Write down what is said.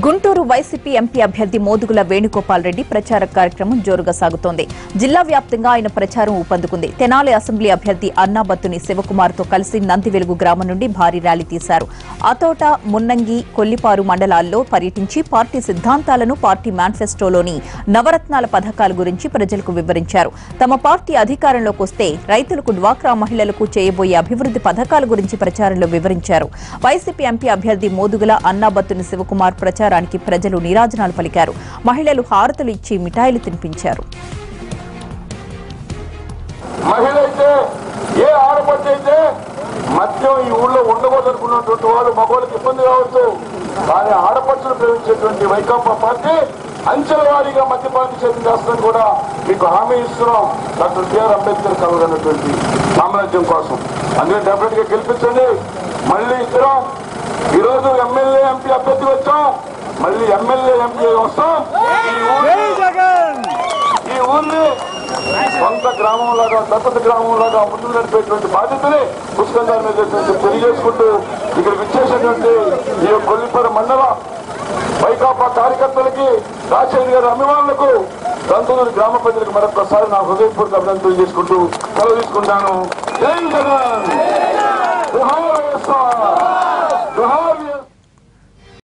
Guntur YCP MP అభ్యర్థి మోదుగుల వేణుగోపాల్ రెడ్డి ప్రచార కార్యక్రమం జోరుగా సాగుతోంది. జిల్లా వ్యాప్తంగా ఆయన ప్రచారం ఊపందుకుంది. తెనాలి అసెంబ్లీ అభ్యర్థి అన్నాబత్తుని శివకుమార్తో కలిసి నందివెలుగు గ్రామం నుండి భారీ ర్యాలీ తీశారు. అతోట, మున్నంగి, కొల్లిపారు మండలాల్లో పర్యటించి పార్టీ సిద్ధాంతాలను, పార్టీ మేనిఫెస్టోలోని నవరత్నాల పథకాల గురించి ప్రజలకు వివరించారు. తమ పార్టీ అధికారంలోకి వస్తే రైతులకు, డ్వాక్రా మహిళలకు చేయబోయే అభివృద్ధి పథకాల గురించి ప్రచారంలో వివరించారు. వైసీపీ ఎంపీ అభ్యర్థి మోదుగుల అన్నాబత్తుని శివకుమార్ ప్రచారానికి ప్రజలు నీరాజనాలు పలికారు. మహిళలు హారతులు ఇచ్చి మిఠాయిలు తినిపించారు. మద్యం ఈ ఊళ్ళో ఉండకూడదనుకున్నటువంటి వాళ్ళు మగవాళ్ళకి ఇబ్బంది కావచ్చు, కానీ ఆడపడుచులు ప్రేమించేటువంటి వైకాపా పార్టీ అంచెల వారీగా మద్యపాన నిషేధం చేస్తుందని కూడా మీకు హామీ ఇస్తున్నాం. డాక్టర్ బిఆర్ అంబేద్కర్ కలగనటువంటి సామ్రాజ్యం కోసం. అందుకే డెఫినెట్ గా గెలిపించండి. మళ్ళీ ఇద్దరం ఈరోజు ఎమ్మెల్యే ఎంపీ అభ్యర్థి వచ్చాం, మళ్ళీ ఎమ్మెల్యే ఎంపీ వస్తాం. ఈ ఊరిని సొంత గ్రామంలాగా, దత్తత గ్రామంలాగా ముందుకు నడిపేటువంటి బాధ్యతని పుష్కర్ మీద తెలియజేసుకుంటూ ఇక్కడ విచ్చేసినటువంటి ఈ కొల్లిపారు మండల వైకాపా కార్యకర్తలకి, రాజశేఖర్ గారి అభిమానులకు, దంతూరు గ్రామ ప్రజలకు మరొకసారి నా హృదయపూర్వక అభినందనలు చేసుకుంటూ సెలవు తీసుకుంటాను. జై జగన్.